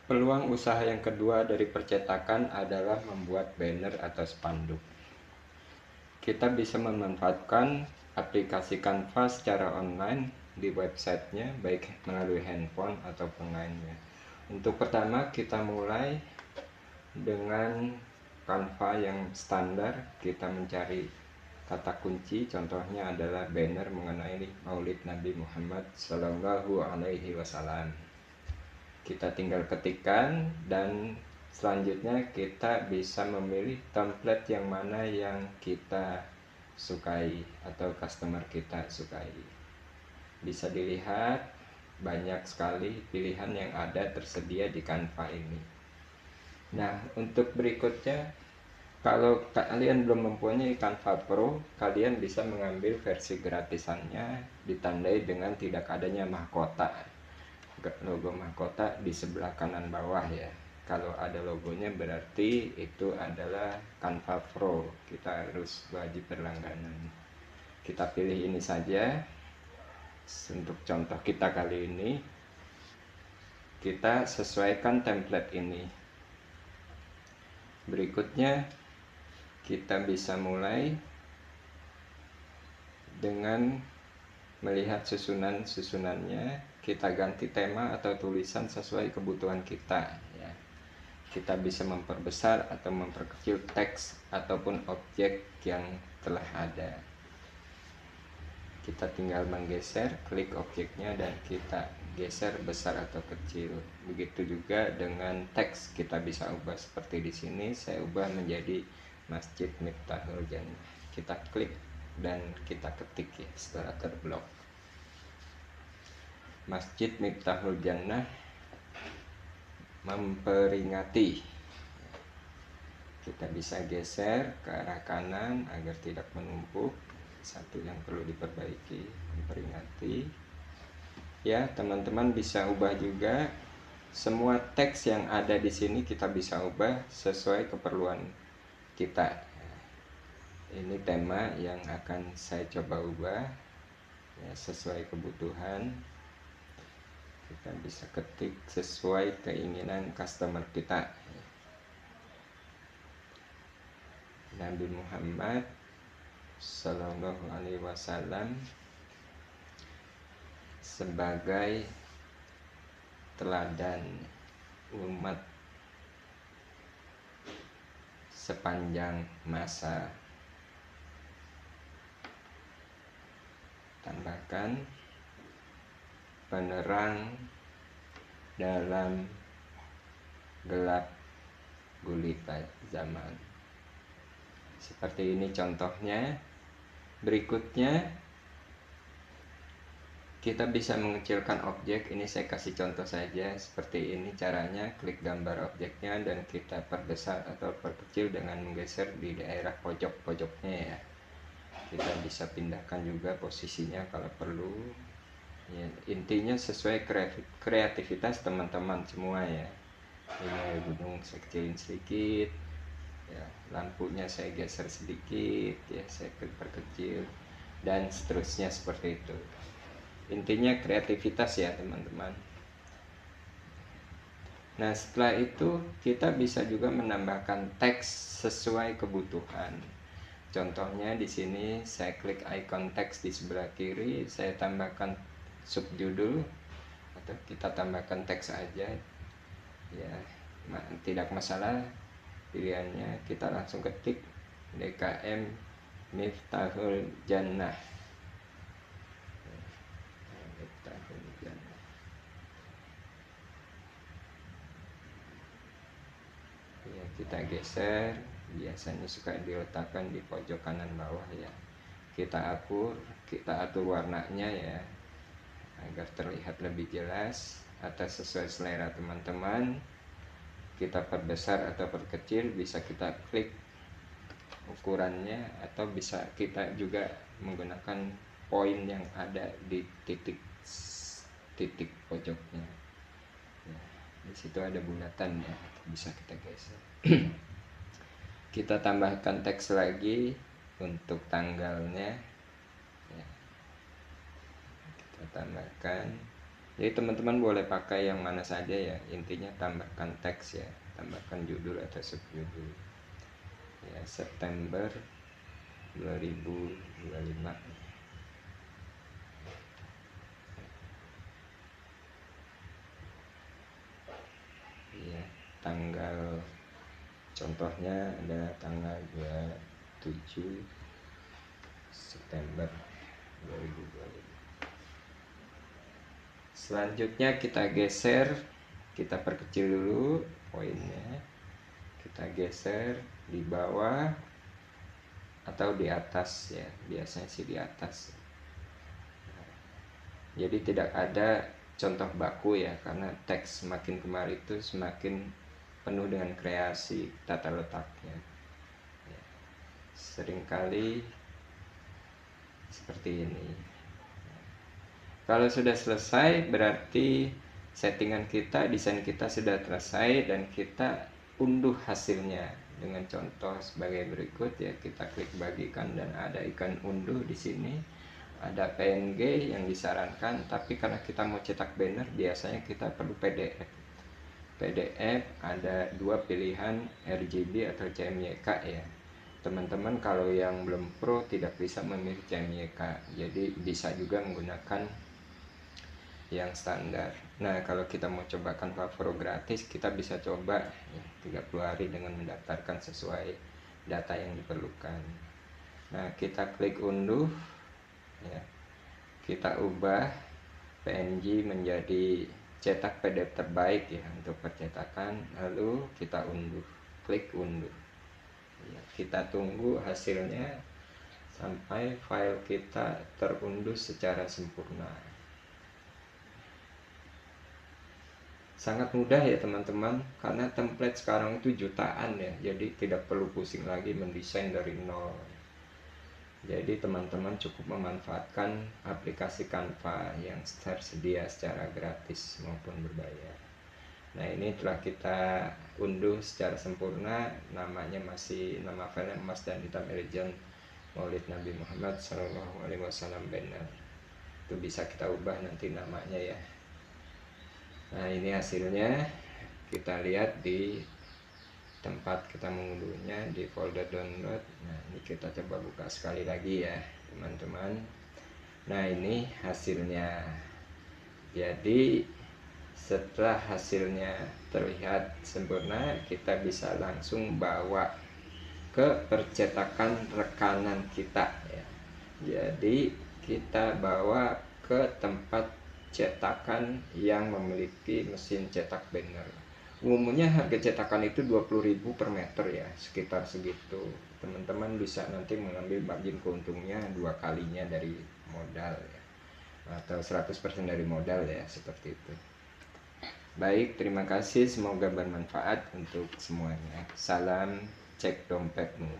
Peluang usaha yang kedua dari percetakan adalah membuat banner atau spanduk. Kita bisa memanfaatkan aplikasi Canva secara online di websitenya, baik melalui handphone ataupun lainnya. Untuk pertama, kita mulai dengan Canva yang standar. Kita mencari kata kunci, contohnya adalah banner mengenai Maulid Nabi Muhammad Sallallahu Alaihi Wasallam. Kita tinggal ketikkan dan selanjutnya kita bisa memilih template yang mana yang kita sukai atau customer kita sukai. Bisa dilihat banyak sekali pilihan yang ada tersedia di Canva ini. Nah, untuk berikutnya, kalau kalian belum mempunyai Canva Pro, kalian bisa mengambil versi gratisannya ditandai dengan tidak adanya mahkota. Logo mahkota di sebelah kanan bawah ya. Kalau ada logonya berarti itu adalah Canva Pro. Kita harus wajib berlangganan. Kita pilih ini saja. Untuk contoh kita kali ini, kita sesuaikan template ini. Berikutnya kita bisa mulai dengan melihat susunannya. Kita ganti tema atau tulisan sesuai kebutuhan kita ya. Kita bisa memperbesar atau memperkecil teks ataupun objek yang telah ada. Kita tinggal menggeser, klik objeknya dan kita geser besar atau kecil. Begitu juga dengan teks, kita bisa ubah seperti di sini. Saya ubah menjadi Masjid Miftahul Jannah. Kita klik dan kita ketik ya setelah terblok. Masjid Miftahul Jannah memperingati. Kita bisa geser ke arah kanan agar tidak menumpuk. Satu yang perlu diperbaiki, memperingati. Ya, teman-teman bisa ubah juga semua teks yang ada di sini, kita bisa ubah sesuai keperluan kita. Ini tema yang akan saya coba ubah ya, sesuai kebutuhan. Kita bisa ketik sesuai keinginan customer kita. Nabi Muhammad Sallallahu Alaihi Wasallam sebagai teladan umat sepanjang masa. Tambahkan penerang dalam gelap gulita zaman. Seperti ini contohnya. Berikutnya kita bisa mengecilkan objek. Ini saya kasih contoh saja. Seperti ini caranya. Klik gambar objeknya dan kita perbesar atau perkecil dengan menggeser di daerah pojok-pojoknya ya. Kita bisa pindahkan juga posisinya kalau perlu ya, intinya sesuai kreativitas teman-teman semua ya. Ini gunung saya kecilin sedikit ya, lampunya saya geser sedikit ya, saya perkecil dan seterusnya seperti itu. Intinya kreativitas ya teman-teman. Nah, setelah itu kita bisa juga menambahkan teks sesuai kebutuhan. Contohnya di sini saya klik icon teks di sebelah kiri, saya tambahkan subjudul atau kita tambahkan teks aja ya, tidak masalah pilihannya. Kita langsung ketik DKM Miftahul Jannah. Miftahul Jannah. Ya, kita geser. Biasanya suka diletakkan di pojok kanan bawah ya. Kita atur warnanya ya agar terlihat lebih jelas atau sesuai selera teman-teman. Kita perbesar atau perkecil, bisa kita klik ukurannya atau bisa kita juga menggunakan poin yang ada di titik pojoknya ya, di situ ada bulatan ya, bisa kita geser. Kita tambahkan teks lagi untuk tanggalnya ya. Kita tambahkan Jadi teman-teman boleh pakai yang mana saja ya, intinya tambahkan teks ya, tambahkan judul atau subjudul ya, September 2025 ya, tanggal contohnya ada tanggal 27 September 2025. Selanjutnya kita geser, kita perkecil dulu poinnya, kita geser di bawah atau di atas ya, biasanya sih di atas. Jadi tidak ada contoh baku ya, karena teks semakin kemari itu semakin penuh dengan kreasi tata letaknya ya. Seringkali seperti ini. Kalau sudah selesai berarti settingan kita, desain kita sudah selesai, dan kita unduh hasilnya dengan contoh sebagai berikut ya. Kita klik bagikan dan ada ikan unduh di sini. Ada PNG yang disarankan, tapi karena kita mau cetak banner biasanya kita perlu PDF. PDF ada dua pilihan, RGB atau CMYK ya. Teman-teman kalau yang belum pro tidak bisa memilih CMYK, jadi bisa juga menggunakan yang standar. Nah, kalau kita mau coba Canva Pro gratis, kita bisa coba ya, 30 hari dengan mendaftarkan sesuai data yang diperlukan. Nah, kita klik unduh ya. Kita ubah PNG menjadi cetak PDF terbaik ya untuk percetakan, lalu kita unduh, klik unduh ya, kita tunggu hasilnya sampai file kita terunduh secara sempurna. Sangat mudah ya teman-teman, karena template sekarang itu jutaan ya, jadi tidak perlu pusing lagi mendesain dari nol. Jadi teman-teman cukup memanfaatkan aplikasi Canva yang tersedia secara gratis maupun berbayar. Nah, ini telah kita unduh secara sempurna, namanya masih nama file Emas dan Hitam Legend Maulid Nabi Muhammad SAW banner. Itu bisa kita ubah nanti namanya ya. Nah, ini hasilnya, kita lihat di tempat kita mengunduhnya di folder download. Nah, ini kita coba buka sekali lagi ya teman-teman. Nah, ini hasilnya. Jadi setelah hasilnya terlihat sempurna, kita bisa langsung bawa ke percetakan rekanan kita ya. Jadi kita bawa ke tempat cetakan yang memiliki mesin cetak banner. Umumnya harga cetakan itu 20.000 per meter ya, sekitar segitu. Teman-teman bisa nanti mengambil margin keuntungnya 2 kalinya dari modal ya, atau 100% dari modal ya, seperti itu. Baik, terima kasih, semoga bermanfaat untuk semuanya. Salam cek dompetmu.